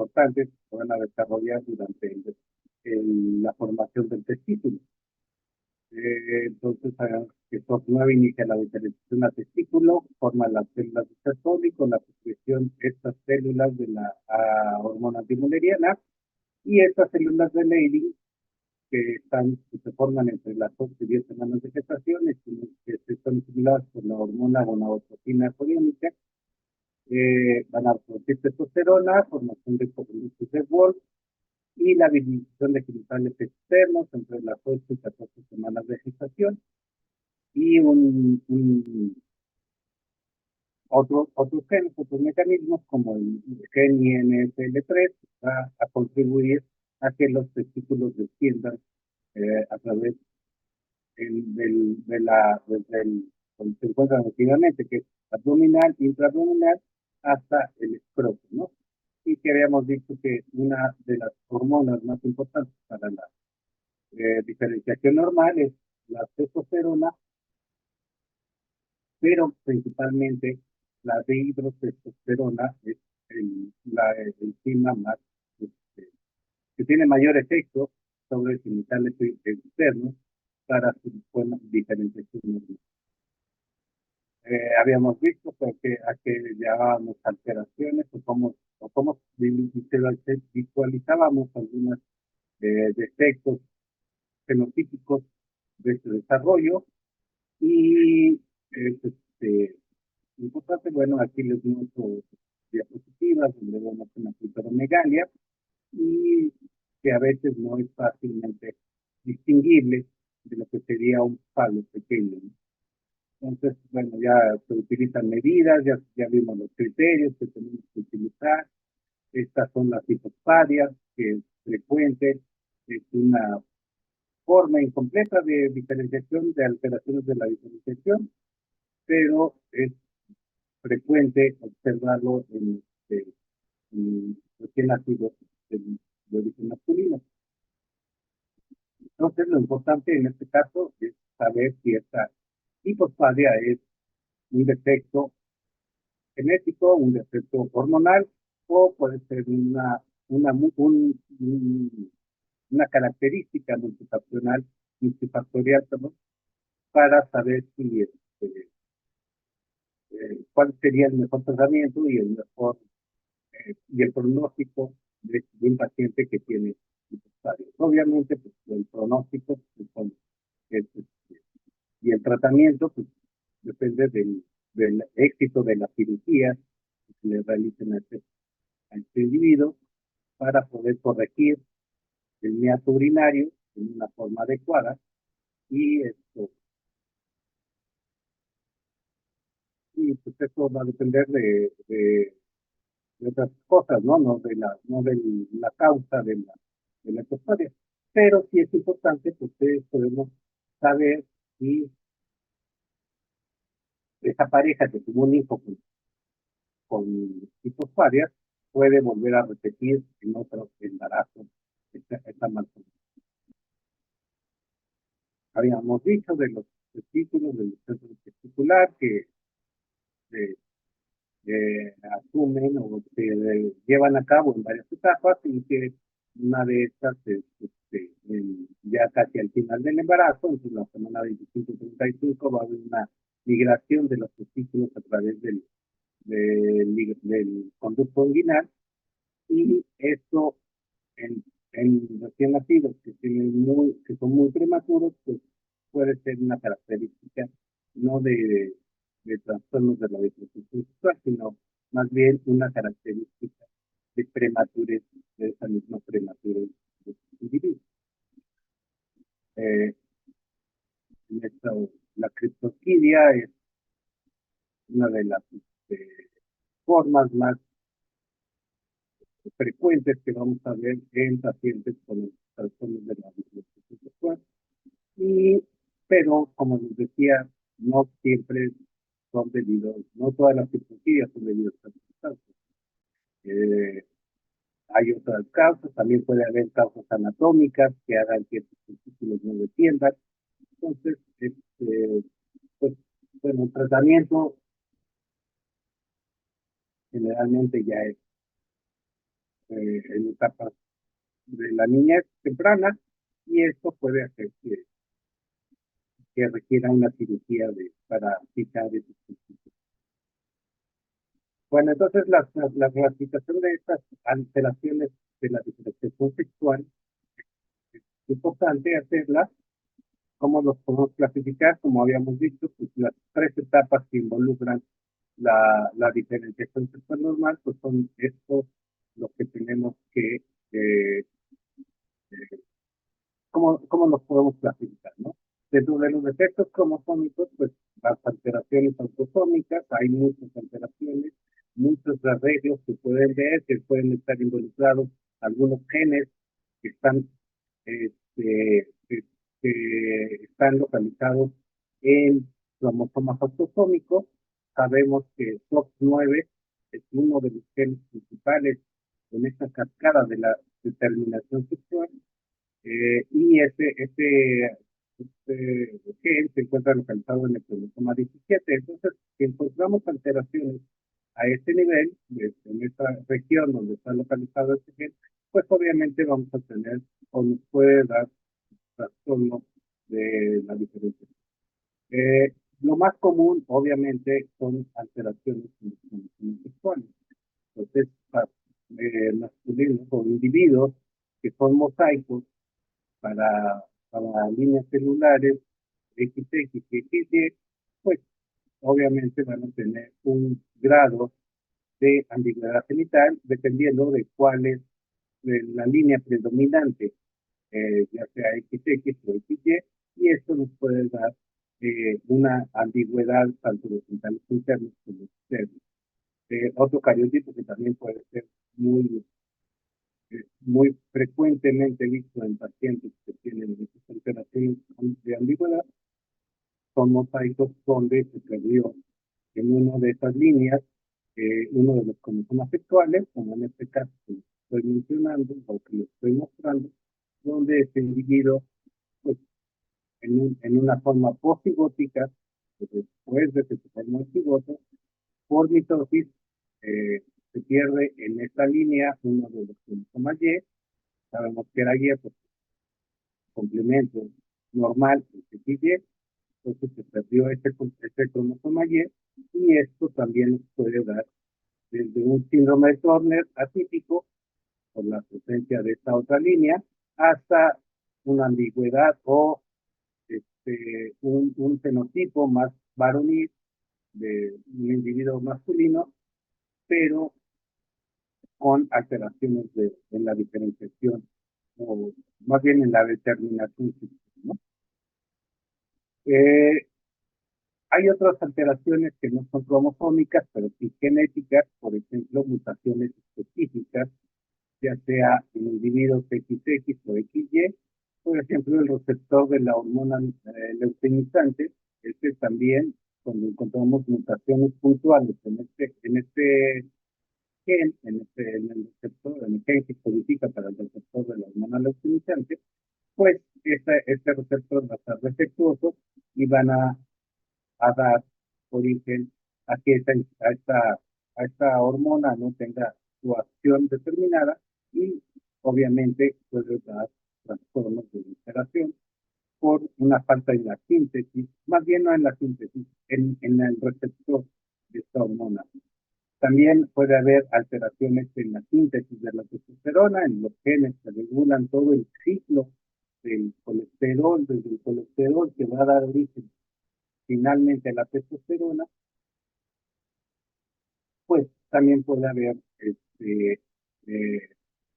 importantes que van a desarrollar durante la formación del testículo. Entonces, que SOX9 inicia la diferenciación a testículo, forma las células de Sertoli con la secreción de estas células de la hormona antimuleriana, y estas células de Leydig que se forman entre las 8 y 10 semanas de gestación, que están estimuladas por la hormona gonadotrotina coriónica, van a producir testosterona, formación de polímeros de Wolff y la habilitación de genitales externos entre las 8 y 14 semanas de gestación, y otros genes, otros mecanismos como el gen INSL3 va a contribuir a que los testículos desciendan a través donde se encuentran activamente, que es abdominal, intraabdominal, hasta el escroto, ¿no? Y que habíamos dicho que una de las hormonas más importantes para la diferenciación normal es la testosterona, pero principalmente la dehidrotestosterona es la enzima más, que tiene mayor efecto sobre genitales externos para su buena diferenciación normal. Habíamos visto a qué llamábamos alteraciones o cómo visualizábamos algunos defectos fenotípicos de este desarrollo, y es importante, bueno, aquí les muestro diapositivas donde vemos una clitoromegalia y que a veces no es fácilmente distinguible de lo que sería un falo pequeño, ¿no? Entonces, bueno, ya se utilizan medidas, ya vimos los criterios que tenemos que utilizar. Estas son las hipospadias, que es frecuente, es una forma incompleta de diferenciación, de alteraciones de la diferenciación, pero es frecuente observarlo en recién nacidos de origen masculino. Entonces, lo importante en este caso es saber si esta hipospadia es un defecto genético, un defecto hormonal, o puede ser una característica multifactorial, perdón, para saber si cuál sería el mejor tratamiento y el pronóstico de un paciente que tiene hipospadia. Obviamente, pues, el pronóstico y el tratamiento pues, depende del éxito de la cirugía que se le realicen a este individuo para poder corregir el meato urinario en una forma adecuada, y pues esto va a depender de otras cosas, ¿no? No de la causa de la hipospadia. Pero sí es importante que ustedes podemos saber si esa pareja que tuvo un hijo con hipospadia puede volver a repetir en otro embarazo esta malformación. Habíamos dicho de los testículos, del centro testicular, que asumen o se llevan a cabo en varias etapas, y que una de estas es ya casi al final del embarazo, en la semana 25-35, va a haber una migración de los testículos a través del conducto inguinal, y esto en recién nacidos que son muy prematuros, pues puede ser una característica no de trastornos de la diferenciación sexual, sino más bien una característica de prematurez, de esa misma prematurez de los individuos. La criptorquidia es una de las formas más frecuentes que vamos a ver en pacientes con trastornos de la diferenciación sexual. Pero, como les decía, no siempre son debidos, no todas las cirugías son debidas a circunstancias. Hay otras causas, también puede haber causas anatómicas que hagan que estos testículos no desciendan. Entonces, pues, bueno, el tratamiento generalmente ya es en etapas de la niñez temprana, y esto puede hacer que requiera una cirugía para fijar esos quistes. Bueno, entonces la clasificación de estas alteraciones de la diferenciación sexual es importante hacerla. ¿Cómo los podemos clasificar? Como habíamos dicho, pues las tres etapas que involucran la diferenciación sexual normal, pues son estos los que tenemos que, eh, eh, ¿cómo los podemos clasificar, no? Dentro de los defectos cromosómicos, pues las alteraciones autosómicas, hay muchas alteraciones, muchos arreglos que pueden ver, que pueden estar involucrados algunos genes que están, que están localizados en cromosomas autosómicos. Sabemos que SOX9 es uno de los genes principales en esta cascada de la determinación sexual, y este gen se encuentra localizado en el cromosoma 17. Entonces, si encontramos alteraciones a este nivel, en esta región donde está localizado este gen, pues obviamente vamos a tener, o nos puede dar trastorno de la diferencia. Lo más común, obviamente, son alteraciones en los cromosomas sexuales. Entonces, masculinos o individuos que son mosaicos para líneas celulares XX y XY, pues obviamente van a tener un grado de ambigüedad genital dependiendo de cuál es la línea predominante, ya sea XX o XY, y esto nos puede dar una ambigüedad tanto de genitales internos como externos. Otro cariotipo que también puede ser muy frecuentemente visto en pacientes que tienen estas alteraciones de ambigüedad son mosaicos donde se perdió en una de estas líneas uno de los cromosomas sexuales, como en este caso que estoy mencionando o que lo estoy mostrando, donde este individuo, pues, en una forma posigótica, pues, después de que se formó el cigoto, por mitosis, se pierde en esta línea uno de los cromosomas Y. Sabemos que era Y, pues complemento normal, XY, entonces se perdió este cromosoma Y, y esto también nos puede dar desde un síndrome de Turner atípico, por la presencia de esta otra línea, hasta una ambigüedad o un fenotipo más varonil de un individuo masculino, pero con alteraciones en la diferenciación, o más bien en la determinación, ¿no? Eh, Hay otras alteraciones que no son cromosómicas, pero sí genéticas, por ejemplo, mutaciones específicas, ya sea en individuos XX o XY, por ejemplo, el receptor de la hormona leucinizante. Este también, cuando encontramos mutaciones puntuales en este gen, en el receptor, en el gen que codifica para el receptor de la hormona leucinizante, pues este receptor va a estar defectuoso y van a dar origen a que esta hormona no tenga su acción determinada, y obviamente puede dar trastornos de alteración por una falta en la síntesis, más bien no en la síntesis, en el receptor de esta hormona. También puede haber alteraciones en la síntesis de la testosterona, en los genes que regulan todo el ciclo del colesterol, desde el colesterol que va a dar origen finalmente la testosterona, pues también puede haber eh,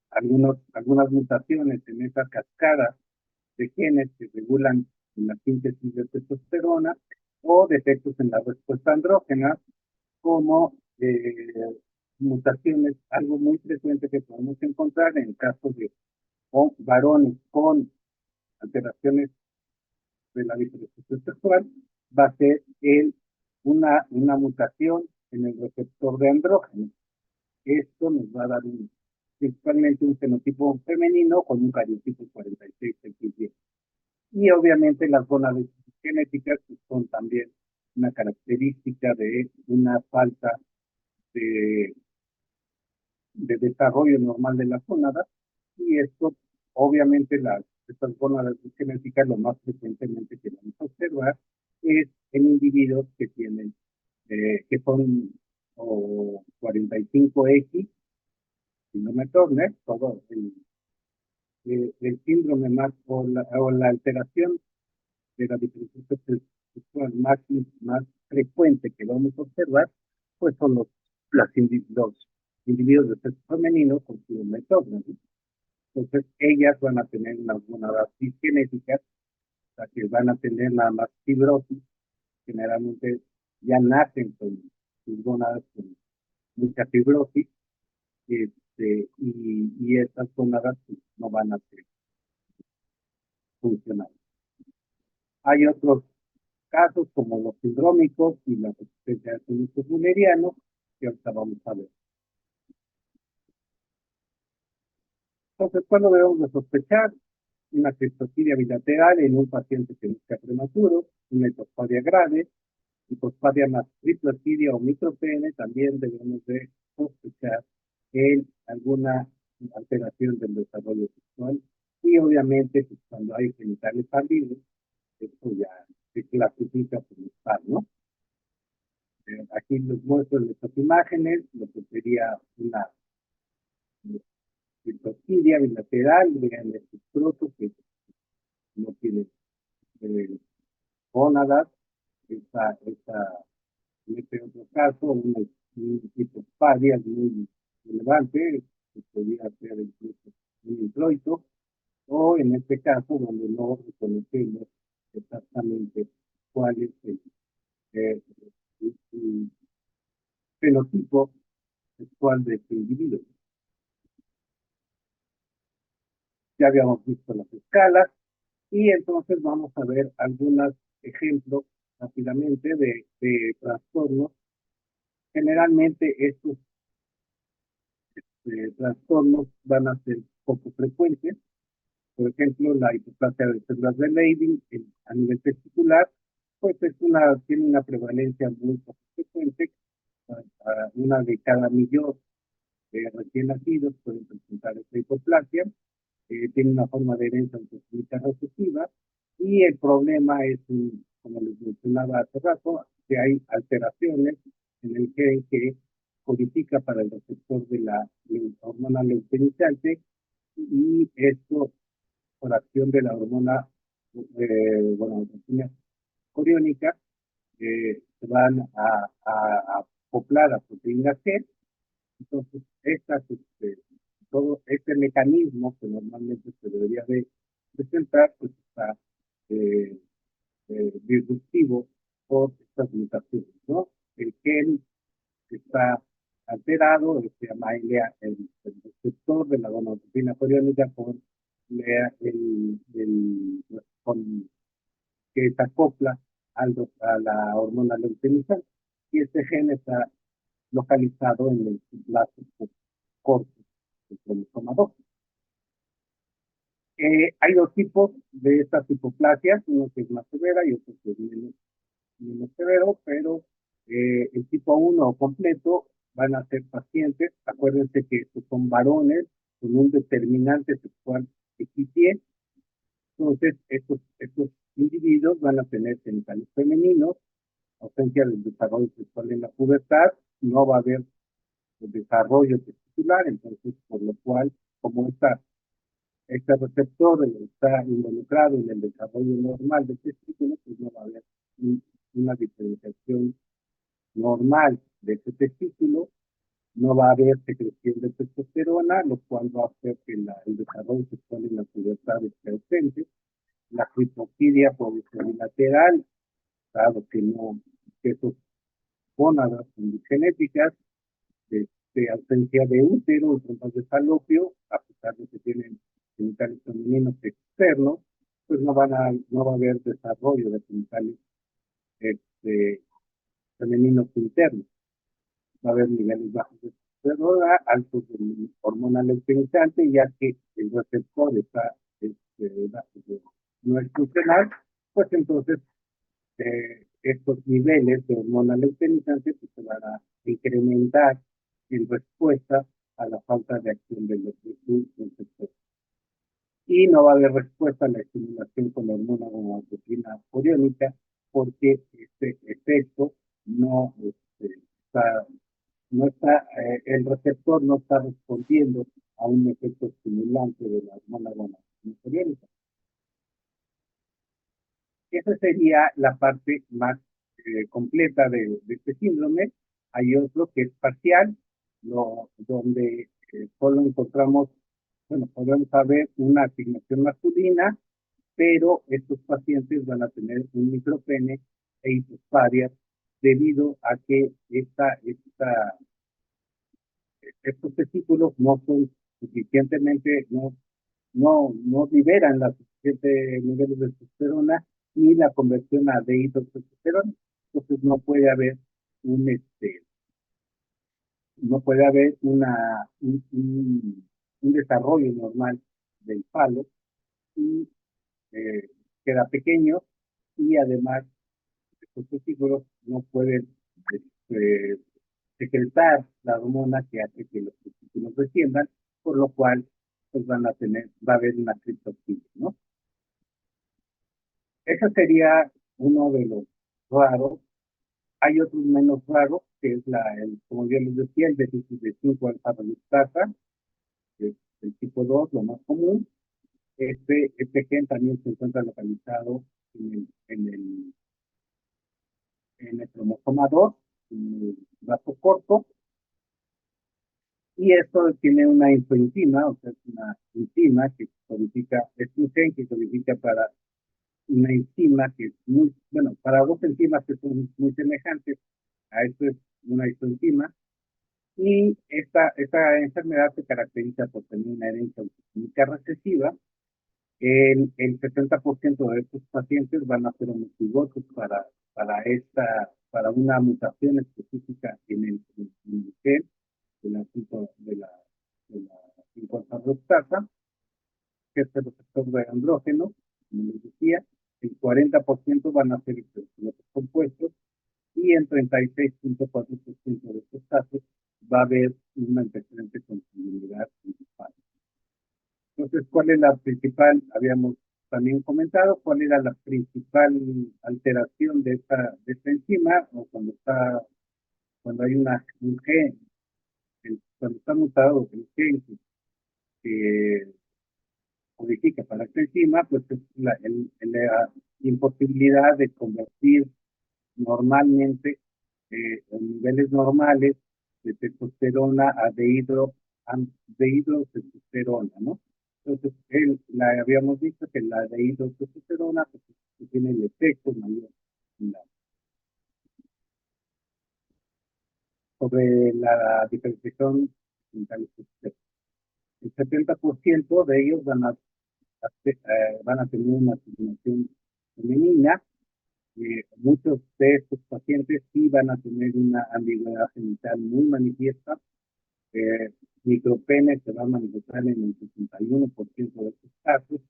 algunas mutaciones en esa cascada de genes que regulan la síntesis de testosterona, o defectos en la respuesta andrógena, como mutaciones, algo muy frecuente que podemos encontrar en casos de varones con alteraciones de la diferenciación sexual, va a ser una mutación en el receptor de andrógeno. Esto nos va a dar principalmente un fenotipo femenino con un cariotipo 46XY. Y obviamente las gonadas genéticas son también una característica de una falta de de desarrollo normal de las gónadas, y esto, obviamente, estas gónadas genéticas lo más frecuentemente que vamos a observar es en individuos que tienen, que son 45X, síndrome Turner, todo el síndrome más o la alteración de la diferenciación sexual más frecuente que vamos a observar, pues son los individuos de sexo femenino con síndrome Turner, ¿no? Entonces, ellas van a tener unas gónadas disgenéticas, o sea, que van a tener nada más fibrosis, generalmente ya nacen con sus gónadas con mucha fibrosis, y estas gónadas pues, no van a ser funcionales. Hay otros casos como los sindrómicos y la resistencia de productos fulerianos, que ahorita vamos a ver. Entonces, ¿cuándo debemos de sospechar? Una cristotidia bilateral en un paciente que busca prematuro, una hipospadia grave, hipospadia más triplocidia o micropene, también debemos de sospechar en alguna alteración del desarrollo sexual, y obviamente pues, cuando hay genitales pálidos, esto ya se clasifica como tal, ¿no? Aquí les muestro en estas imágenes lo que sería una criptoxidia bilateral, vean este escroto que no tiene eh, gónadas, en este otro caso, un hipospadia muy relevante, que podría ser incluso un introito, o en este caso, donde no reconocemos exactamente cuál es el fenotipo sexual de este individuo. Ya habíamos visto las escalas, y entonces vamos a ver algunos ejemplos rápidamente de trastornos. Generalmente estos trastornos van a ser poco frecuentes. Por ejemplo, la hipoplasia de células de Leydig a nivel testicular, pues tiene una prevalencia muy poco frecuente. Una de cada millón de recién nacidos pueden presentar esta hipoplasia. Tiene una forma de herencia autosómica recesiva, y el problema es, como les mencionaba hace rato, que hay alteraciones en el gen que codifica para el receptor de la hormona leucoiniciante, y esto, por acción de la hormona, bueno, la coriónica, se van a acoplar a proteína C. Entonces, todo este mecanismo que normalmente se debería de presentar, pues está eh, disruptivo por estas mutaciones, ¿no? El gen que está alterado se llama el receptor de la gonadotrofina coriónica con que se acopla a la hormona leucoiniciante, y este gen está localizado en el lazo corto del cromosoma 2. Hay dos tipos de estas hipoplasias, uno que es más severa y otro que es menos severo, pero el tipo 1 completo van a ser pacientes, acuérdense que estos son varones con un determinante sexual XY. Entonces estos individuos van a tener genitales femeninos, ausencia del desarrollo sexual en la pubertad, no va a haber desarrollo testicular, entonces por lo cual, como este receptor está involucrado en el desarrollo normal del testículo, pues no va a haber una diferenciación normal de ese testículo, no va a haber secreción de testosterona, lo cual va a hacer que el desarrollo sexual en la pubertad esté ausente. La criptoxidia puede ser bilateral, dado que esos gónadas son genéticas, de ausencia de útero, trompas de falopio, a pesar de que tienen genitales femeninos externos, pues no va a haber desarrollo de genitales este, femeninos internos. Va a haber niveles bajos de testosterona, altos de hormona leucoiniciante, ya que el receptor no es funcional, pues entonces estos niveles de hormona leucoiniciante pues, se van a incrementar en respuesta a la falta de acción de su receptor. Y no va a haber respuesta a la estimulación con hormona gonadotrophina coriónica porque este efecto no está, el receptor no está respondiendo a un efecto estimulante de la hormona gonadotrophina coriónica. Esa sería la parte más completa de este síndrome. Hay otro que es parcial, donde solo encontramos, bueno, podemos saber una asignación masculina, pero estos pacientes van a tener un micropene e hipospadias debido a que estos testículos no son suficientemente, no liberan la suficiente niveles de testosterona ni la conversión a dehidrotestosterona. Entonces un no puede haber un desarrollo normal del falo y queda pequeño y además estos testículos no pueden este, secretar la hormona que hace que los testículos desciendan, por lo cual pues va a haber una criptoxina, ¿no? Ese sería uno de los raros. Hay otros menos raros, que es como yo les decía, el déficit de 5-alfa-reductasa, que es el tipo 2, lo más común. Este gen también se encuentra localizado en el cromosoma 2, en el brazo corto, y esto tiene una isoenzima, o sea, es una enzima que codifica, es un gen que codifica para una enzima que es muy, bueno, para dos enzimas que son muy semejantes, a esto es una isoenzima, y esta enfermedad se caracteriza por tener una herencia autosómica recesiva. El 70% de estos pacientes van a ser homocigotos para una mutación específica en el gen de la 5-alfa-reductasa, que es el receptor de andrógeno, como les decía. El 40% van a ser los compuestos y en 36.4% de estos casos va a haber un antecedente con continuidad principal. Entonces, ¿cuál es la principal? Habíamos también comentado cuál era la principal alteración de esta enzima, o cuando hay un gen, cuando está mutado el gen que codifica para esta enzima, pues es la imposibilidad de convertir normalmente en niveles normales de testosterona a dehidrotestosterona, ¿no? Entonces, habíamos visto que la dehidrotestosterona pues, tiene el efecto mayor sobre la diferenciación entre los testosterona. El 70% de ellos van a tener una asignación femenina. Muchos de estos pacientes sí van a tener una ambigüedad genital muy manifiesta. Micropene se va a manifestar en el 61% de estos casos.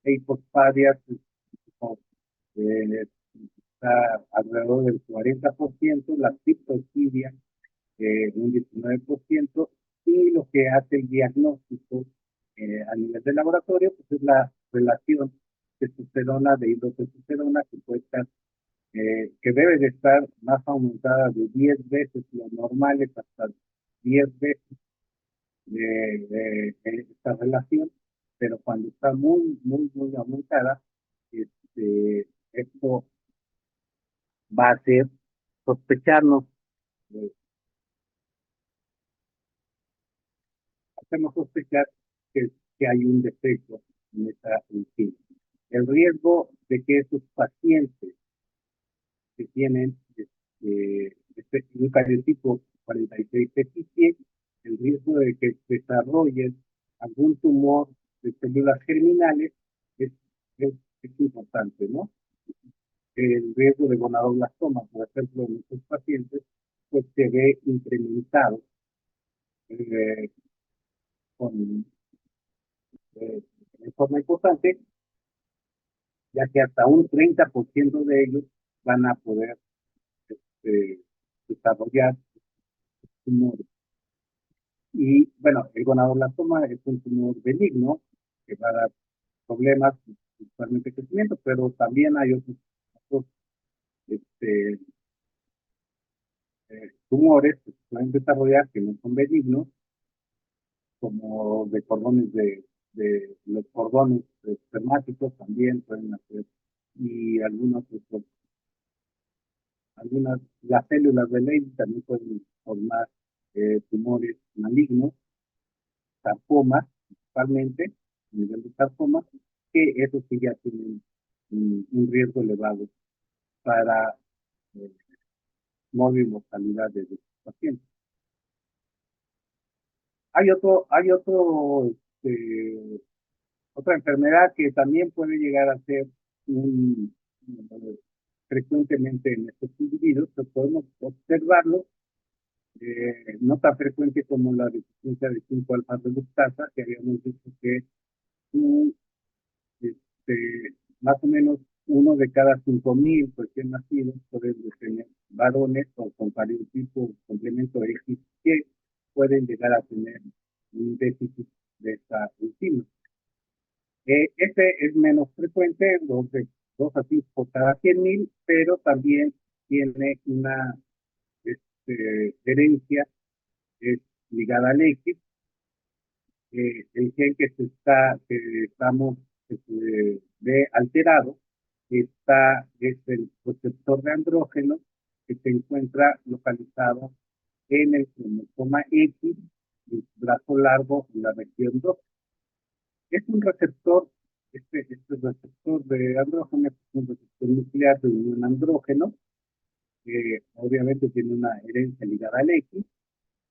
E hipospadias está alrededor del 40%, la criptoxidia un 19%, y lo que hace el diagnóstico a nivel de laboratorio pues es la relación testosterona de hidrotestosterona que debe de estar más aumentada de 10 veces lo normal, es hasta 10 veces esta relación, pero cuando está muy, muy, muy aumentada, esto va a hacer sospecharnos, eh, hacernos sospechar que hay un defecto en esa enzima. El riesgo de que esos pacientes que tienen un cariotipo 46 deficiente, el riesgo de que desarrollen algún tumor de células germinales es, es importante, ¿no? El riesgo de gonadoblastoma, por ejemplo, en estos pacientes, pues se ve incrementado eh, con, de forma importante, ya que hasta un 30% de ellos van a poder desarrollar tumores. Y bueno, el gonadoblastoma es un tumor benigno que va a dar problemas, principalmente de crecimiento, pero también hay otros este, tumores que se pueden desarrollar que no son benignos, como de cordones de los cordones espermáticos también pueden hacer, y las células de Leydig también pueden formar tumores malignos, sarcomas, principalmente, a nivel de sarcomas, que eso sí ya tienen un riesgo elevado para eh, mortalidad de los pacientes. Hay otra enfermedad que también puede llegar a ser un, frecuentemente en estos individuos, que podemos observarlo, no tan frecuente como la deficiencia de 5-alfa reductasa, que habíamos dicho que un, más o menos 1 de cada 5.000 recién nacidos pueden tener varones o con tipo complemento X que pueden llegar a tener un déficit de esta enzima. Este es menos frecuente, 2 a 5 por cada 100.000, pero también tiene una herencia ligada al X. El gen que se ve alterado, es el receptor de andrógeno que se encuentra localizado en el cromosoma X, el brazo largo, en la región 2. Es un receptor, este receptor de andrógeno es un receptor nuclear de unión andrógeno, que obviamente tiene una herencia ligada al X.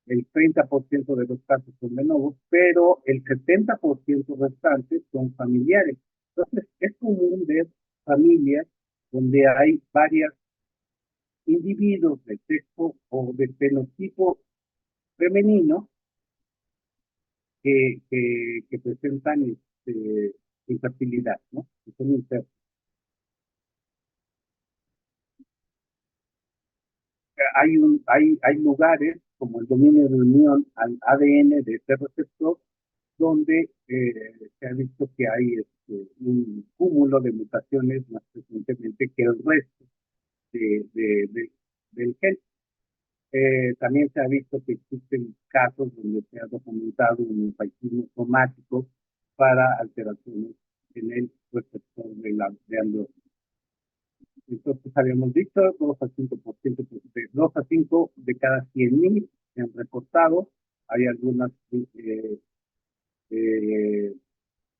El 30% de los casos son de nuevo, pero el 70% restantes son familiares. Entonces, es común ver familias donde hay varios individuos de sexo o de fenotipo femenino que presentan infertilidad, ¿no? Que son infertiles. Hay lugares como el dominio de unión al ADN de este receptor donde se ha visto que hay un cúmulo de mutaciones más frecuentemente que el resto del gen. También se ha visto que existen casos donde se ha documentado un infectismo somático para alteraciones en el receptor de andrógeno. Entonces habíamos dicho 2 a 5%, de 2 a 5 de cada 100.000 se han reportado. Hay algunas eh,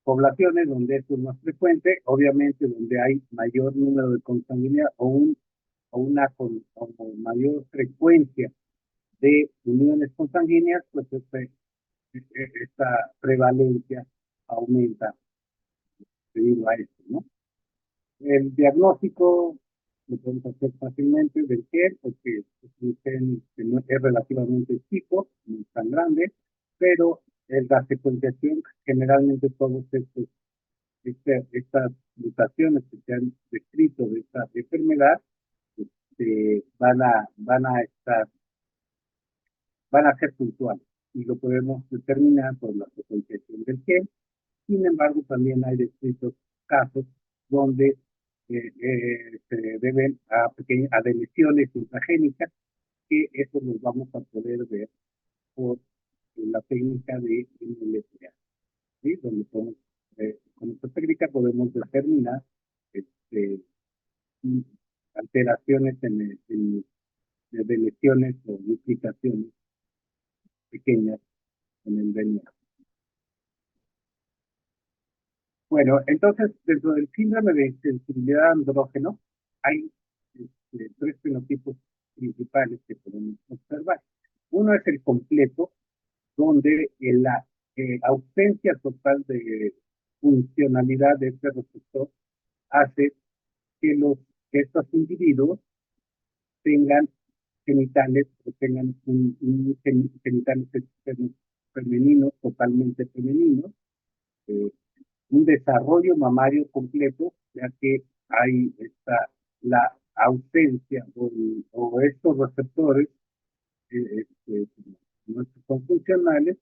poblaciones donde esto es más frecuente, obviamente donde hay mayor número de consanguinidad o mayor frecuencia de uniones consanguíneas, pues esta prevalencia aumenta debido a esto, ¿no? El diagnóstico lo podemos hacer fácilmente del gen, porque es un gen que no es relativamente chico, no es tan grande, pero en la secuenciación, generalmente todos estas mutaciones que se han descrito de esta enfermedad van a ser puntuales y lo podemos determinar por la secuenciación del gen. Sin embargo, también hay descritos casos donde se deben a deleciones intragénicas, que eso los vamos a poder ver por la técnica de MLPA, ¿sí? Donde con esta técnica podemos determinar este, alteraciones de lesiones o duplicaciones pequeñas en el DNA. Bueno, entonces, dentro del síndrome de sensibilidad a andrógeno, hay 3 fenotipos principales que podemos observar. Uno es el completo, donde la ausencia total de funcionalidad de este receptor hace que estos individuos tengan genitales o tengan genitales femeninos, totalmente femeninos, eh, un desarrollo mamario completo, ya que hay la ausencia o estos receptores no son funcionales,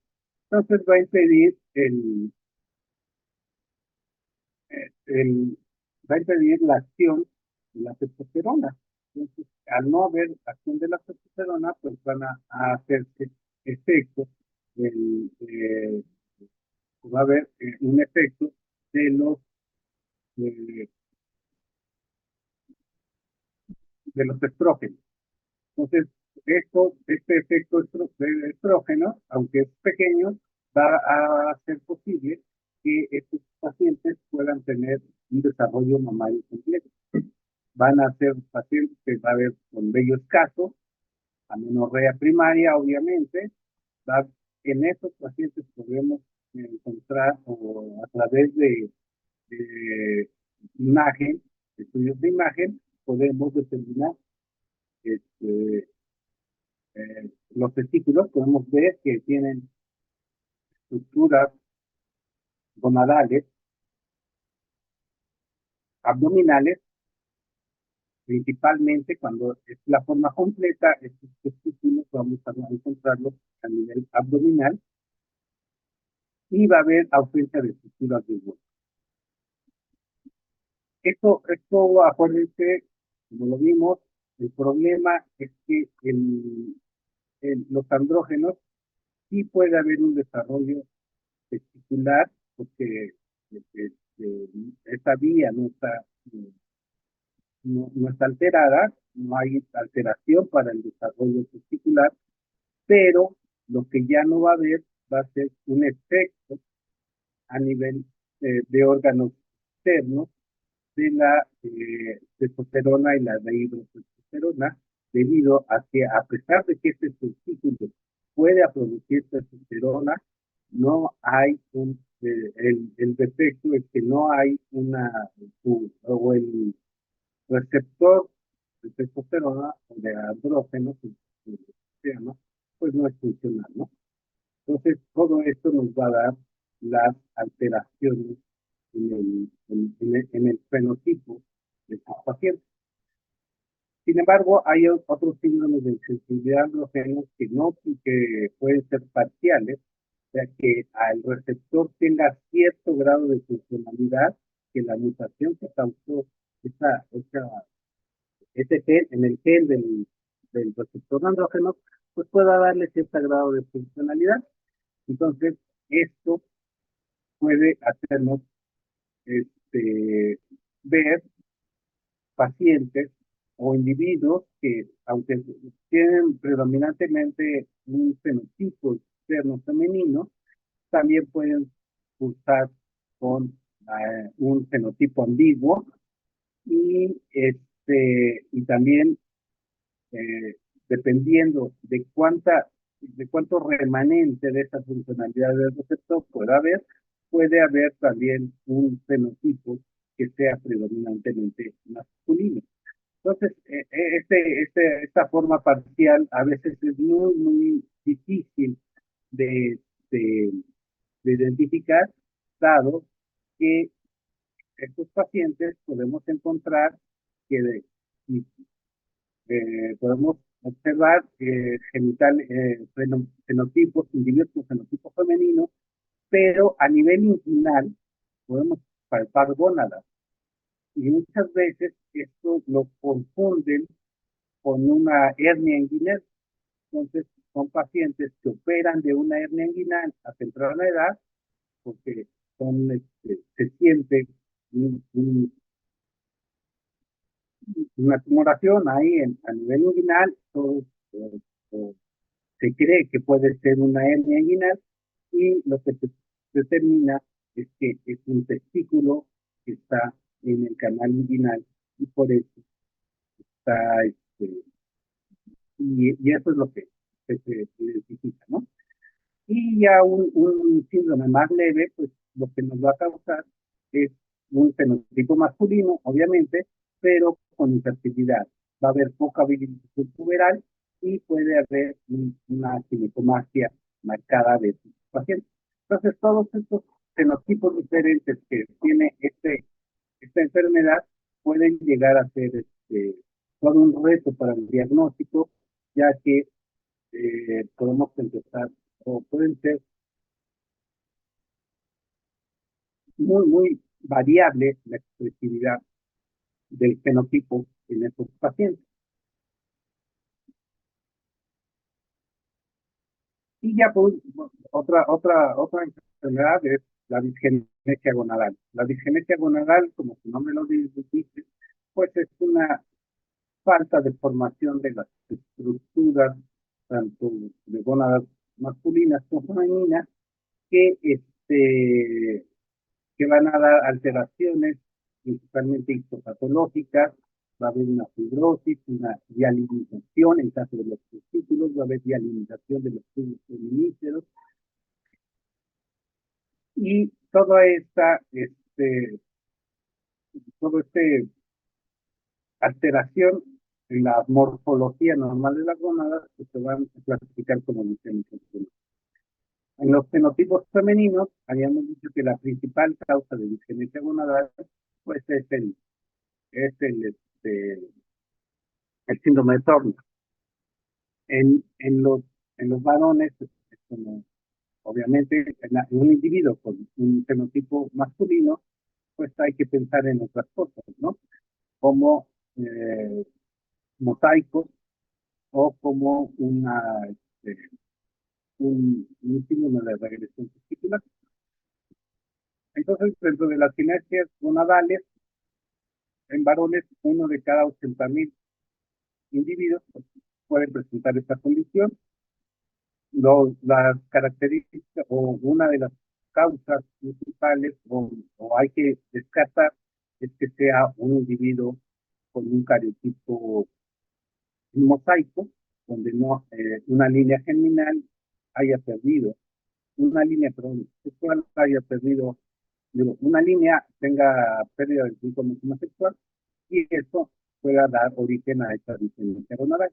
entonces va a impedir el, va a impedir la acción de la testosterona. Entonces, al no haber acción de la testosterona, pues van a hacerse efectos va a haber un efecto de de, de los estrógenos. Entonces, este efecto de estrógeno, aunque es pequeño, va a hacer posible que estos pacientes puedan tener un desarrollo mamario completo. Van a ser pacientes que va a haber con vello escaso, amenorrea primaria, obviamente. Va, en estos pacientes podemos encontrar o a través de imagen, estudios de imagen, podemos determinar este, los testículos, podemos ver que tienen estructuras gonadales, abdominales, principalmente cuando es la forma completa, estos testículos vamos a encontrarlos a nivel abdominal y va a haber ausencia de estructuras de hueso. Esto, acuérdense, como lo vimos, el problema es que los andrógenos sí puede haber un desarrollo testicular porque este, esta vía no está alterada, no hay alteración para el desarrollo testicular, pero lo que ya no va a haber va a ser un efecto a nivel de órganos externos de la testosterona y la dihidrotestosterona, debido a que a pesar de que este testículo puede producir testosterona, no hay el defecto es que no hay o el receptor de testosterona o de andrógeno, que se llama, pues no es funcional, ¿no? Entonces, todo esto nos va a dar las alteraciones en el fenotipo de estos pacientes. Sin embargo, hay otros síndromes de insensibilidad a andrógenos que pueden ser parciales, ya que al receptor tenga cierto grado de funcionalidad, que la mutación que causó ese gen, en el gen del receptor andrógeno, pues pueda darle cierto grado de funcionalidad. Entonces, esto puede hacernos ver pacientes o individuos que, aunque tienen predominantemente un fenotipo externo femenino, también pueden cursar con un fenotipo ambiguo y también eh, dependiendo de cuánto remanente de esa funcionalidad del receptor puede haber también un fenotipo que sea predominantemente masculino. Entonces, esta forma parcial a veces es muy, muy difícil de, de, de identificar, dado que estos pacientes podemos encontrar que podemos observar fenotipos, individuos con fenotipo femenino, pero a nivel inguinal podemos palpar gónadas. Y muchas veces esto lo confunden con una hernia inguinal. Entonces, son pacientes que operan de una hernia inguinal a temprana edad porque se siente una tumoración ahí a nivel inguinal, eh, se cree que puede ser una hernia inguinal y lo que se determina es que es un testículo que está en el canal inguinal y por eso está, y eso es lo que se identifica, ¿no? Y ya un síndrome más leve, pues lo que nos va a causar es un fenotipo masculino, obviamente, pero con infertilidad. Va a haber poca virilización puberal y puede haber una ginecomastia marcada de sus pacientes. Entonces, todos estos fenotipos diferentes que tiene esta enfermedad pueden llegar a ser todo un reto para el diagnóstico, ya que podemos empezar, o pueden ser muy variable la expresividad del fenotipo en estos pacientes. Y ya pues, otra enfermedad es la disgenesia gonadal. La disgenesia gonadal, como su nombre lo dice, pues es una falta de formación de las estructuras, tanto de gónadas masculinas como femeninas, que, que van a dar alteraciones principalmente histopatológicas. Va a haber una fibrosis, una dialimitación en caso de los testículos, va a haber dialimitación de los tubos feminíferos, y toda esta, todo este alteración en la morfología normal de las gonadas que se van a clasificar como disgenesia. En los fenotipos femeninos, habíamos dicho que la principal causa de disgenesia gonadal pues es el síndrome de Turner. En los varones, como, obviamente, en un individuo con un fenotipo masculino, pues hay que pensar en otras cosas, ¿no? Como mosaicos o como un síndrome de regresión testicular. Entonces, dentro de las sinergias gonadales, en varones, 1 de cada 80,000 individuos pues, pueden presentar esta condición. Las características o una de las causas principales o hay que descartar es que sea un individuo con un cariotipo mosaico, donde no una línea germinal haya perdido, una línea, perdón, sexual haya perdido, digo, una línea tenga pérdida del ciclo sexual y eso pueda dar origen a esta disgenesia gonadal.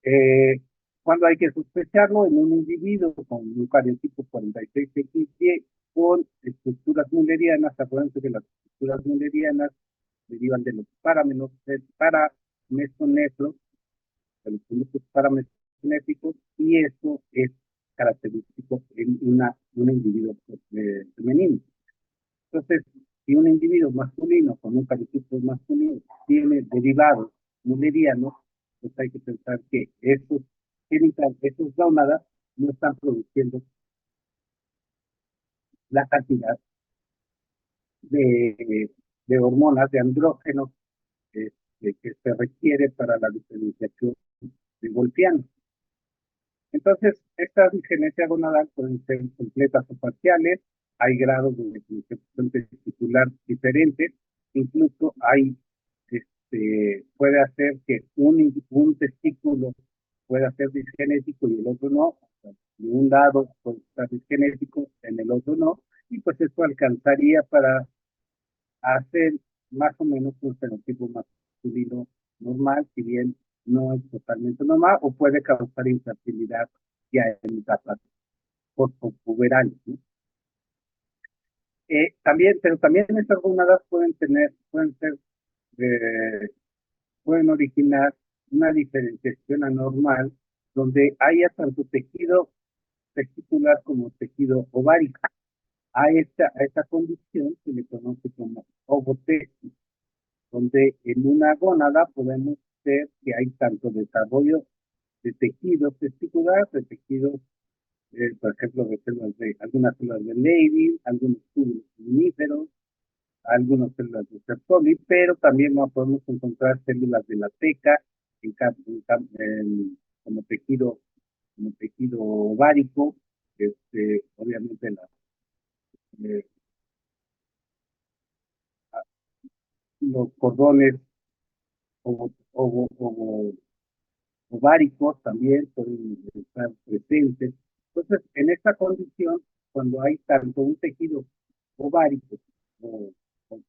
Eh, cuando hay que sospecharlo en un individuo con un cariotipo 46XY con estructuras mullerianas. Acuérdense que las estructuras mullerianas derivan de los paramesonefros, de los conductos paramesonéficos, y eso es característico en un individuo femenino. Entonces, si un individuo masculino con un cariotipo masculino tiene derivados mullerianos, pues hay que pensar que esos gónadas no están produciendo la cantidad de hormonas, de andrógenos que se requiere para la diferenciación de Wolffiano. Entonces, estas disgenesia gonadal pueden ser completas o parciales, hay grados de diferenciación testicular diferentes, incluso puede hacer que un testículo pueda ser disgenético y el otro no, y un lado puede estar disgenético, en el otro no, y pues eso alcanzaría para hacer más o menos un fenotipo masculino normal, si bien no es totalmente normal, o puede causar infertilidad ya en etapas postpuberales, ¿no? Pero también estas gonadas eh, pueden originar una diferenciación anormal donde haya tanto tejido testicular como tejido ovárico. A esta condición se le conoce como ovotesis, donde en una gónada podemos ver que hay tanto desarrollo de tejido testicular, de tejidos, por ejemplo, algunas células de Leydig, algunos túbulos luminíferos, algunas células de Sertoli, pero también podemos encontrar células de la teca como tejido ovárico, obviamente eh, los cordones ováricos también pueden estar presentes. Entonces, en esta condición, cuando hay tanto un tejido ovárico o, o-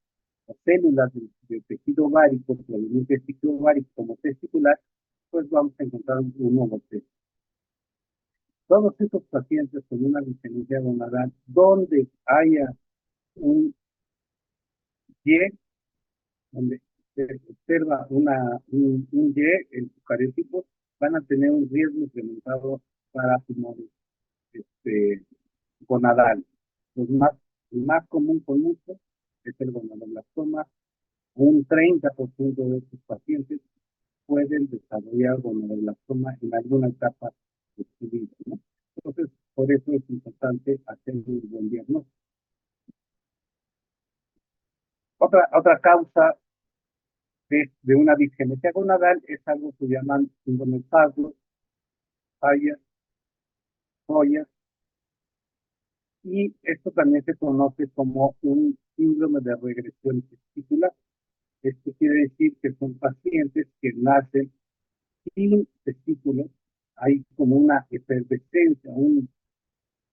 o células de tejido ovárico, proveniente de tejido ovárico como testicular, pues vamos a encontrar un ovotesis. Todos estos pacientes con una disgenesia gonadal, donde haya un Y, donde se observa un Y en su cariotipo, van a tener un riesgo incrementado para tumores gonadal. El más común con mucho es el gonadoblastoma. Un 30% de estos pacientes pueden desarrollar gonadoblastoma en alguna etapa de su vida, ¿no? Entonces, por eso es importante hacer un buen diagnóstico. Otra causa de una disgenesia gonadal es algo que llaman síndrome de Pavlov, Hoyer, y esto también se conoce como un síndrome de regresión testicular. Esto quiere decir que son pacientes que nacen sin testículos, hay como una efervescencia,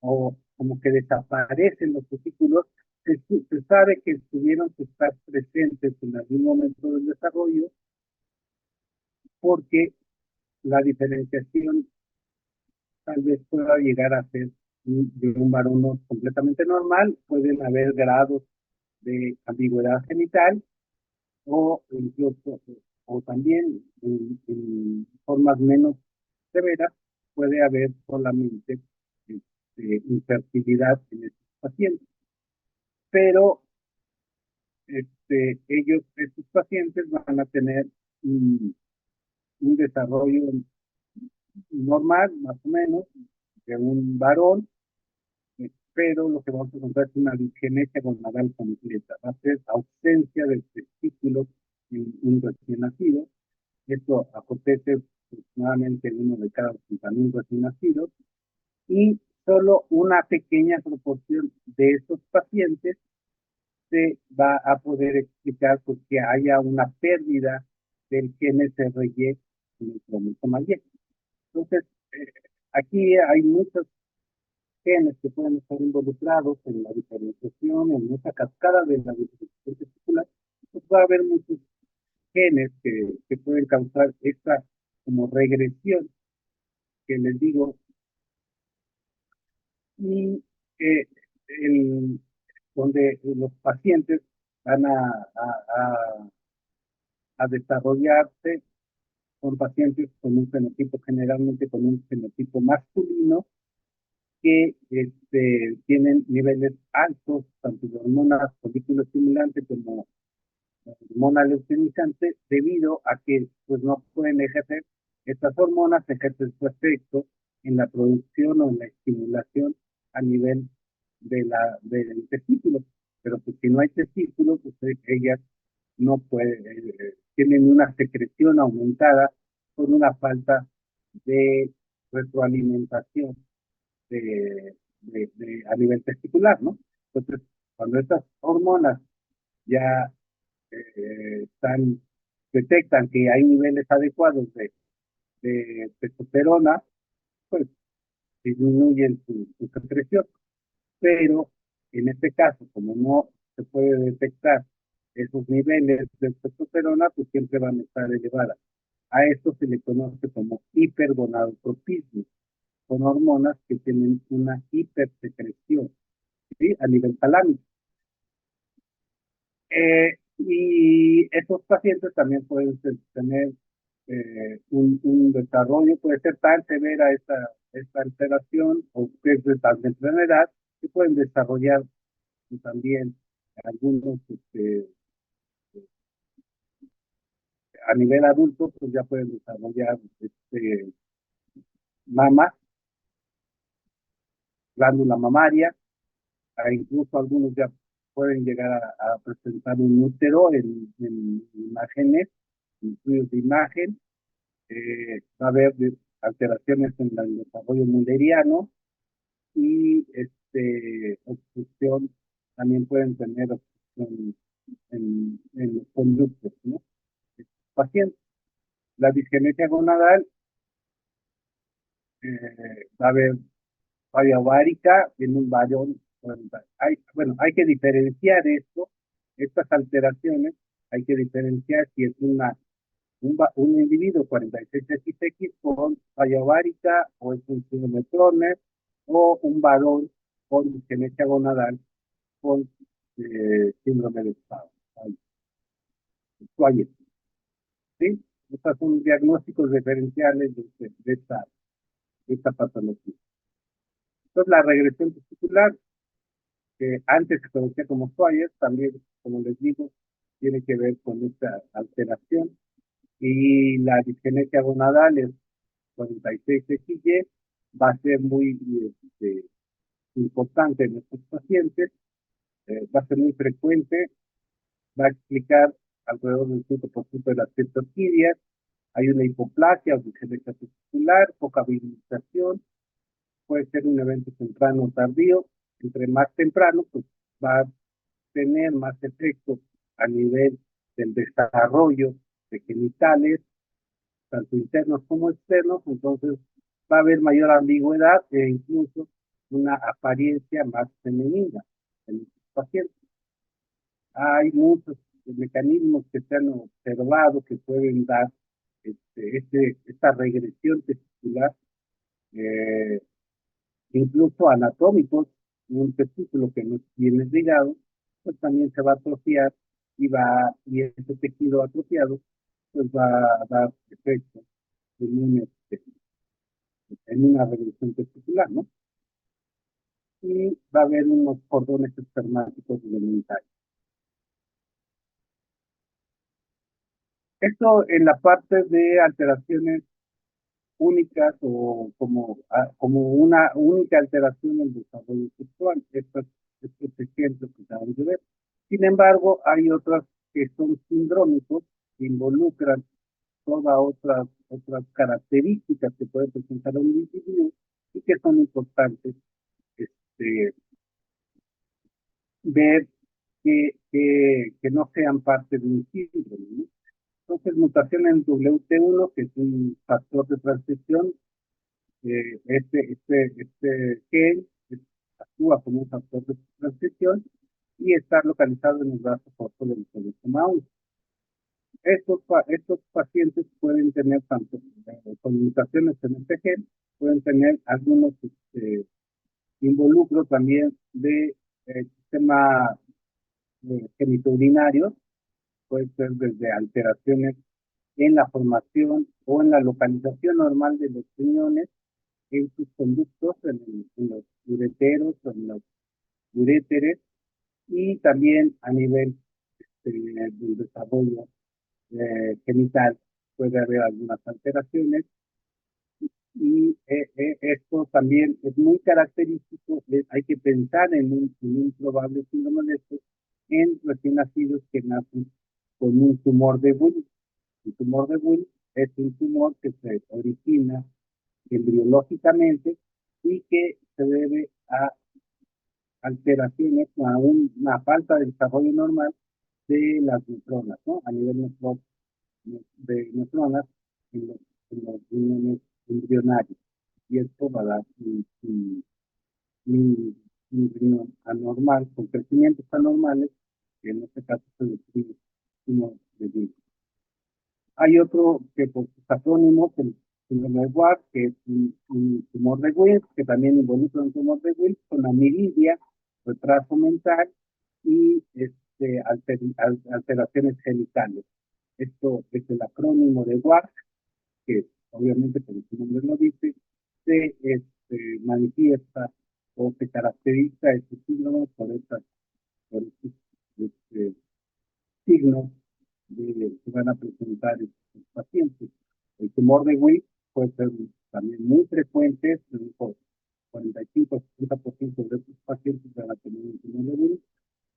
o como que desaparecen los testículos. Se sabe que tuvieron que estar presentes en algún momento del desarrollo porque la diferenciación tal vez pueda llegar a ser de un varón no completamente normal. Pueden haber grados de ambigüedad genital o incluso, o también en formas menos severas, puede haber solamente infertilidad en estos pacientes. Pero estos pacientes van a tener un desarrollo normal, más o menos, de un varón, pero lo que vamos a encontrar es una disgenesia gonadal completa. Va a ser ausencia de testículos en un recién nacido. Esto acontece aproximadamente en uno de cada 80,000 recién nacidos, y solo una pequeña proporción de estos pacientes se va a poder explicar porque haya una pérdida del gen SRY en el cromosoma Y. Entonces, aquí hay muchos genes que pueden estar involucrados en la diferenciación, en esa cascada de la diferenciación testicular. Pues va a haber muchos genes que pueden causar esta como regresión que les digo, y eh, el, donde los pacientes van a desarrollarse. Son pacientes con un fenotipo, generalmente con un fenotipo masculino, que tienen niveles altos, tanto de hormonas folículo estimulante como hormona leucinizante, debido a que pues, no pueden ejercer estas hormonas, ejercen su efecto en la producción o en la estimulación a nivel del testículo. Pero pues, si no hay testículo, pues ellas no pueden, tienen una secreción aumentada por una falta de retroalimentación a nivel testicular, ¿no? Entonces, cuando estas hormonas ya detectan que hay niveles adecuados de testosterona, pues disminuyen su secreción. Pero en este caso, como no se puede detectar esos niveles de testosterona, pues siempre van a estar elevadas. A esto se le conoce como hipergonadotropismo. Son hormonas que tienen una hipersecreción, ¿sí? A nivel talámico. Y estos pacientes también pueden tener un desarrollo, puede ser tan severa esta alteración o que es de tan temprana edad, que pueden desarrollar también algunos, a nivel adulto, pues ya pueden desarrollar mama, glándula mamaria, incluso algunos ya pueden llegar a presentar un útero en imágenes, en estudios de imagen. Va a haber alteraciones en el desarrollo mulleriano y obstrucción, también pueden tener obstrucción en los conductos, ¿no? Pacientes. La disgenesia gonadal, va a haber falla ovárica en un varón. Bueno, hay que diferenciar estas alteraciones, hay que diferenciar si es un individuo 46XX con falla ovárica, o es un síndrome de Turner, o un varón con disgenesia gonadal con síndrome de Swyer, ¿sí? Estos son diagnósticos diferenciales de esta patología. Entonces, la regresión testicular, que antes se conocía como Swyer, también, como les digo, tiene que ver con esta alteración. Y la disgenesia gonadal es 46XY, va a ser muy importante en estos pacientes, va a ser muy frecuente, va a explicar alrededor del 5% de las criptorquidias. Hay una hipoplasia o disgenesia testicular, poca virilización, puede ser un evento temprano o tardío. Entre más temprano, pues va a tener más efectos a nivel del desarrollo de genitales, tanto internos como externos, entonces va a haber mayor ambigüedad e incluso una apariencia más femenina en estos pacientes. Hay muchos mecanismos que se han observado que pueden dar esta regresión testicular, eh, incluso anatómicos. Un testículo que no es bien desligado, pues también se va a atrofiar y ese tejido atrofiado pues va a dar efecto en una regresión testicular, ¿no? Y va a haber unos cordones espermáticos elementales. Esto en la parte de alteraciones únicas o como una única alteración en el desarrollo sexual. Estos ejemplos que acaban de ver. Sin embargo, hay otras que son sindrómicos, que involucran todas otras características que puede presentar un individuo y que son importantes ver que no sean parte de un síndrome, ¿no? Entonces, mutación en WT1, que es un factor de transcripción, este gen actúa como un factor de transcripción y está localizado en el brazo corto del cromosoma 1. Estos pacientes pueden tener tanto con mutaciones en este gen, pueden tener algunos involucros también de sistema genitourinario, puede ser desde alteraciones en la formación o en la localización normal de los riñones, en sus conductos, en los ureteros, en los uréteres, y también a nivel del desarrollo genital puede haber algunas alteraciones. Y esto también es muy característico, hay que pensar en un probable síndrome de esto en recién nacidos que nacen con un tumor de Wills. El tumor de Wills es un tumor que se origina embriológicamente y que se debe a alteraciones, a una falta de desarrollo normal de las neutronas, ¿no? A nivel de neutronas en los riñones embrionarios. Y esto va a dar un riñón anormal, con crecimientos anormales, que en este caso se describe como de Wills. Hay otro que por sus acrónimos, el síndrome de Ward, que es un tumor de Wills, que también involucra un tumor de Wills con aniridia, retraso mental y alteraciones genitales. Esto es el acrónimo de Ward, que obviamente, como su nombre lo dice, se manifiesta o se caracteriza este síndrome por estos este, signos que van a presentar estos pacientes. El tumor de Wick puede ser también muy frecuente, por 45-60% de estos pacientes van a tener un tumor de Wick.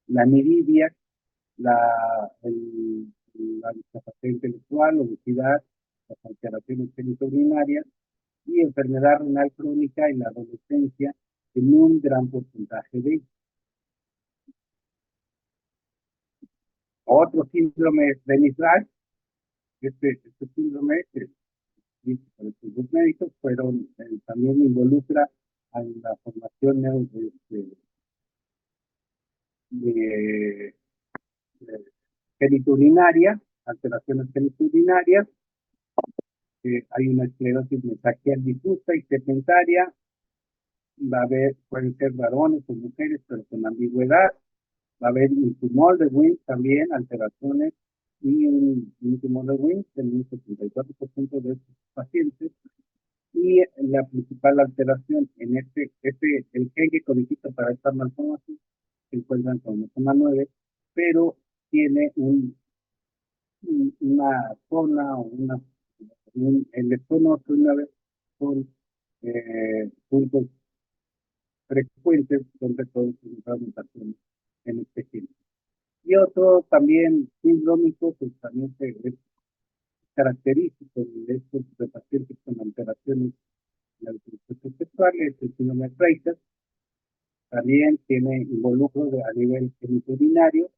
La aniridia, la, la discapacidad intelectual, obesidad, las alteraciones genitourinarias y enfermedad renal crónica en la adolescencia en un gran porcentaje de ellos. Otro síndrome de Nisrak, este síndrome por estudios médicos, pero también involucra a la formación de genitourinaria, alteraciones genitourinarias, hay una esclerosis mesangial difusa y segmentaria, va a haber, pueden ser varones o mujeres, pero con ambigüedad, va a haber un tumor de Wills también, alteraciones y un tumor de Winch en un 74% de estos pacientes. Y la principal alteración en el gen que codifica para esta malformación se encuentra en cromosoma 9, pero tiene una zona o el exono 8 y 9 son puntos frecuentes donde podemos encontrar mutaciones en este gen. Y otro también sindrómico, pues también es característico de estos de pacientes con alteraciones en la disfunción sexual, es el síndrome de Reiter. También tiene involucro a nivel genitourinario,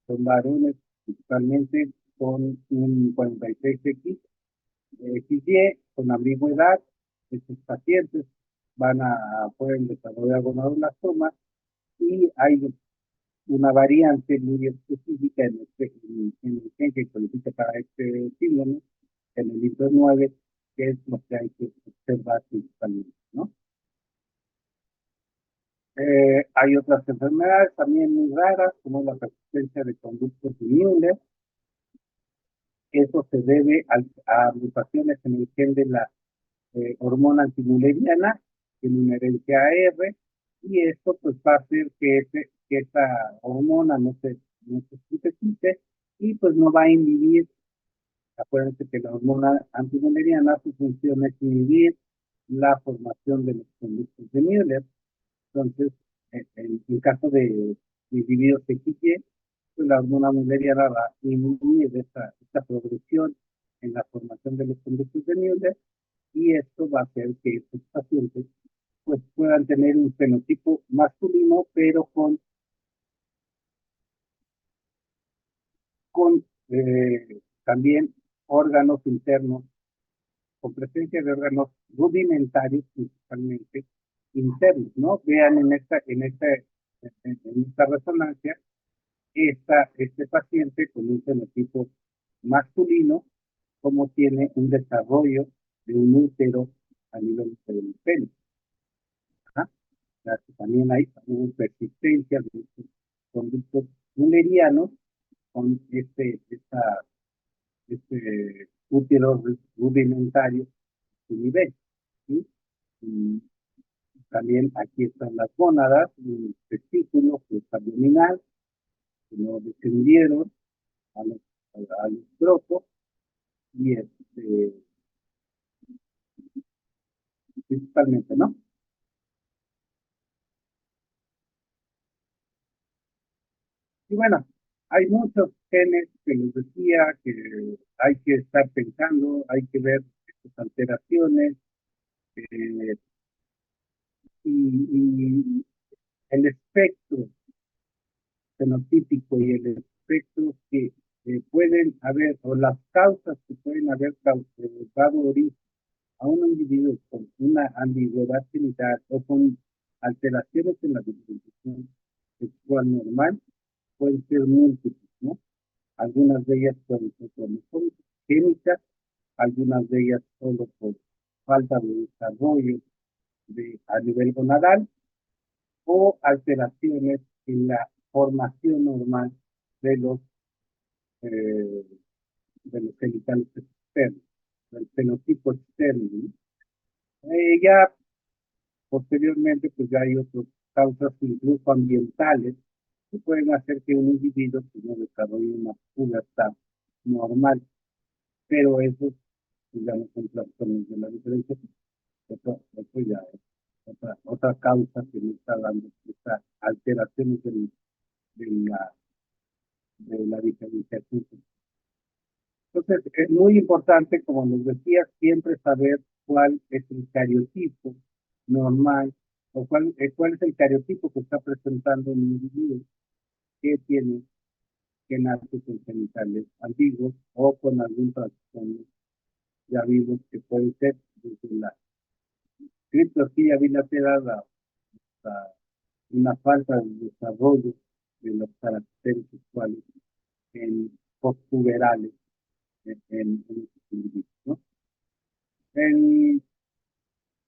son varones principalmente con un 46X, XY, con ambigüedad. Estos pacientes pueden desarrollar gonadolastoma y hay una variante muy específica en el gen que codifica para este síndrome, en el INTO9, que es lo que hay que observar principalmente, ¿no? Hay otras enfermedades también muy raras, como la persistencia de conductos de Müller. Eso se debe a mutaciones en el gen de la hormona antimuleriana, en una herencia AR, y esto pues va a hacer que esta hormona no se sintetice y pues no va a inhibir. Acuérdense que la hormona antimuleriana, su función es inhibir la formación de los conductos de Müller. Entonces, en caso de individuos XY, pues la hormona mülleriana va a inhibir esta progresión en la formación de los conductos de Müller, y esto va a hacer que estos pacientes pues puedan tener un fenotipo masculino, pero con también órganos internos, con presencia de órganos rudimentarios principalmente internos, ¿no? Vean en esta resonancia, este paciente con un fenotipo masculino, como tiene un desarrollo de un útero a nivel del pene. También hay persistencia de estos conductos mullerianos con este útero rudimentario su nivel, ¿sí? Y también aquí están las gónadas, un testículo que es abdominal, que no descendieron al escroto, y principalmente, ¿no? Y bueno, hay muchos genes que les decía que hay que estar pensando, hay que ver estas alteraciones, eh, y el espectro fenotípico y el espectro que pueden haber, o las causas que pueden haber dado origen a un individuo con una ambigüedad genital o con alteraciones en la distribución sexual normal, pueden ser múltiples, ¿no? Algunas de ellas pueden ser congénitas, algunas de ellas solo por falta de desarrollo a nivel gonadal, o alteraciones en la formación normal de los, eh, de los genitales externos, del fenotipo externo, ¿no? Ya posteriormente, pues ya hay otras causas incluso ambientales que pueden hacer que un individuo pues, no desarrolle una pubertad normal, pero eso pues, ya no son trastornos de la diferencia. Eso ya es otra causa que me está dando estas alteraciones de la, de la diferenciación. Entonces, es muy importante, como les decía, siempre saber cuál es el cariotipo normal, o cuál es el cariotipo que está presentando un individuo que tiene, que nace con genitales antiguos o con algún trastorno ya vivos, que puede ser desde la criptorquía bilateral hasta una falta de desarrollo de los caracteres sexuales en postpuberales en estos individuos, ¿no? En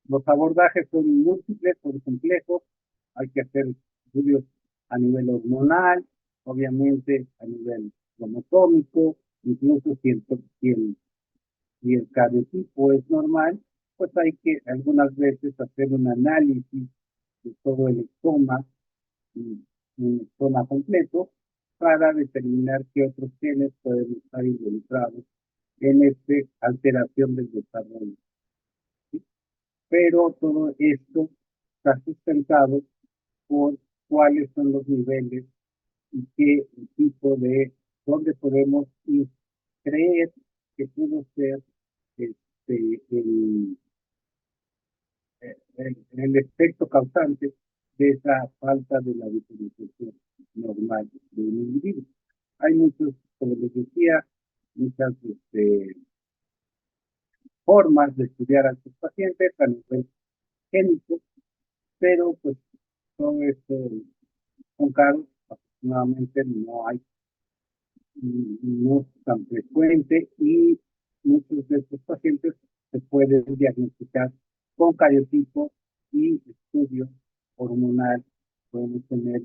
Los abordajes son múltiples, son complejos, hay que hacer estudios a nivel hormonal, obviamente a nivel cromotómico, incluso si el cariotipo es normal, pues hay que algunas veces hacer un análisis de todo el estoma, un estoma completo, para determinar qué otros genes pueden estar involucrados en esta alteración del desarrollo. ¿Sí? Pero todo esto está sustentado por cuáles son los niveles y qué tipo dónde podemos creer que pudo ser el, el efecto causante de esa falta de la diferenciación normal de un individuo. Hay muchos, como les decía, muchas formas de estudiar a estos pacientes a nivel génico, pero pues todo esto son caros, afortunadamente no es tan frecuente y muchos de estos pacientes se pueden diagnosticar con cariotipo y estudio hormonal. Podemos tener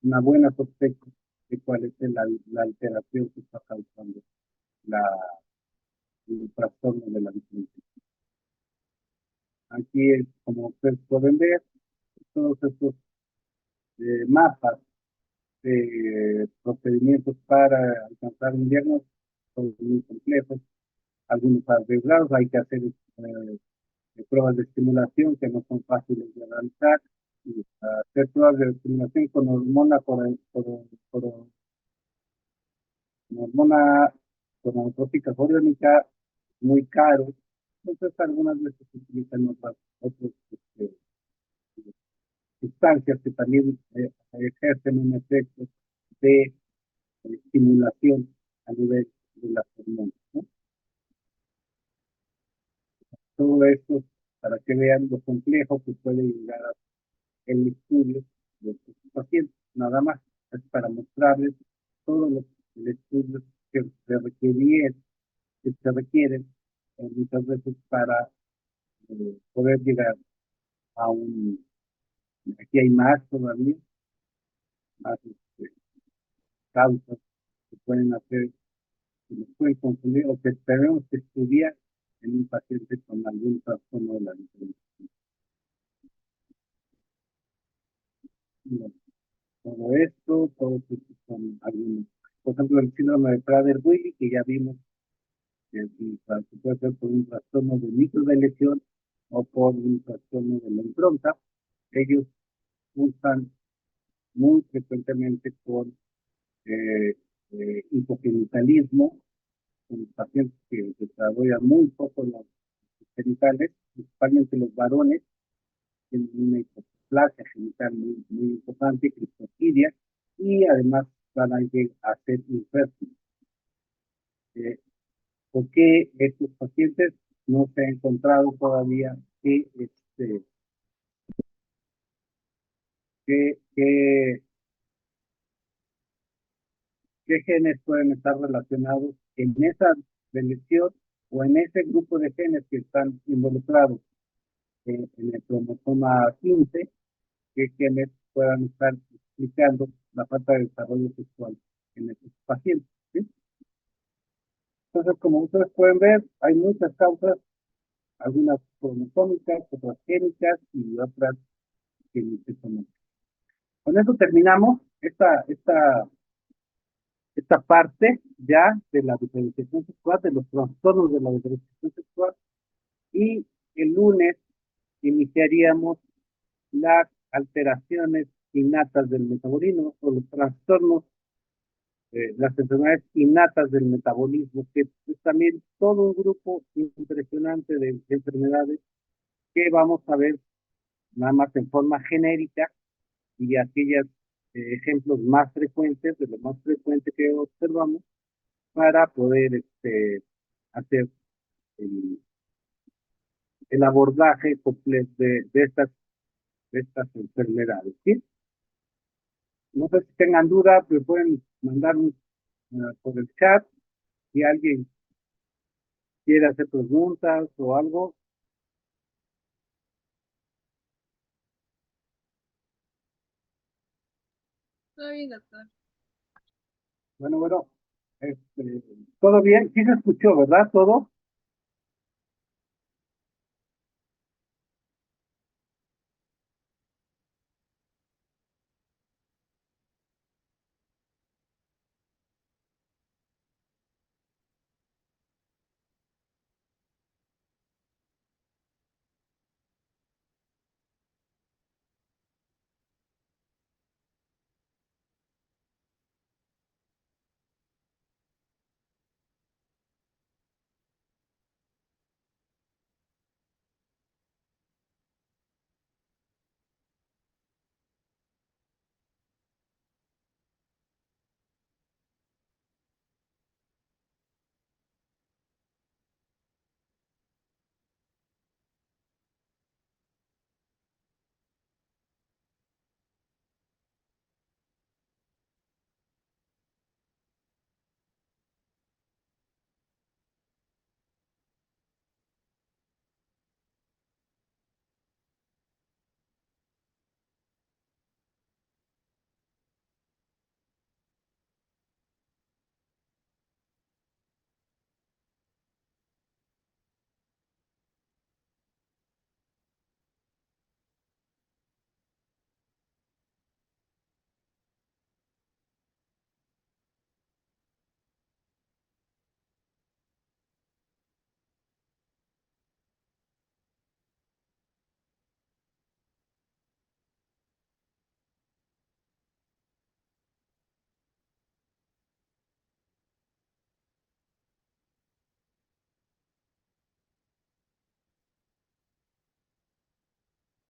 una buena sospecha de cuál es la alteración que está causando la, el trastorno de la diferenciación. Aquí, como ustedes pueden ver, todos estos mapas de procedimientos para alcanzar un diagnóstico son muy complejos, algunos arriesgados, hay que hacer pruebas de estimulación que no son fáciles de realizar, y hacer pruebas de estimulación con hormona hormona gonadotrópica choriónica muy caro, entonces algunas veces se utilizan otras sustancias que también ejercen un efecto de estimulación a nivel de las hormonas, ¿no? Todo esto para que vean lo complejo que puede llegar a el estudio de estos pacientes. Nada más es para mostrarles todos los estudios que se requieren muchas veces para poder llegar a un... Aquí hay más todavía, más causas que pueden hacer, que nos pueden confundir o que tenemos que estudiar en un paciente con algún trastorno de la diferencia. Bueno, todos estos son algunos. Por ejemplo, el síndrome de Prader-Willi, que ya vimos que puede ser por un trastorno de microdeleción o por un trastorno de la impronta. Ellos usan muy frecuentemente con eh, hipogenitalismo, con pacientes que desarrollan muy poco los genitales, principalmente los varones, tienen una hipoplasia genital muy importante, cristofilia, y además van a ser infértiles. ¿Por qué estos pacientes no se ha encontrado todavía qué, qué, qué genes pueden estar relacionados en esa deleción o en ese grupo de genes que están involucrados en el cromosoma 15, qué genes puedan estar explicando la falta de desarrollo sexual en estos pacientes? ¿Sí? Entonces, como ustedes pueden ver, hay muchas causas, algunas cromotómicas, otras génicas y otras genéticas. Con eso terminamos esta parte ya de la diferenciación sexual, de los trastornos de la diferenciación sexual, y el lunes iniciaríamos las alteraciones innatas del metabolismo o los trastornos, las enfermedades innatas del metabolismo, que es también todo un grupo impresionante de enfermedades que vamos a ver nada más en forma genérica y aquellos ejemplos más frecuentes, de lo más frecuente que observamos, para poder hacer el, el abordaje completo de estas enfermedades. ¿Sí? No sé si tengan dudas, me pueden mandar por el chat si alguien quiere hacer preguntas o algo. Todo bien, doctor. Bueno, bueno, todo bien, sí se escuchó, ¿verdad? Todo.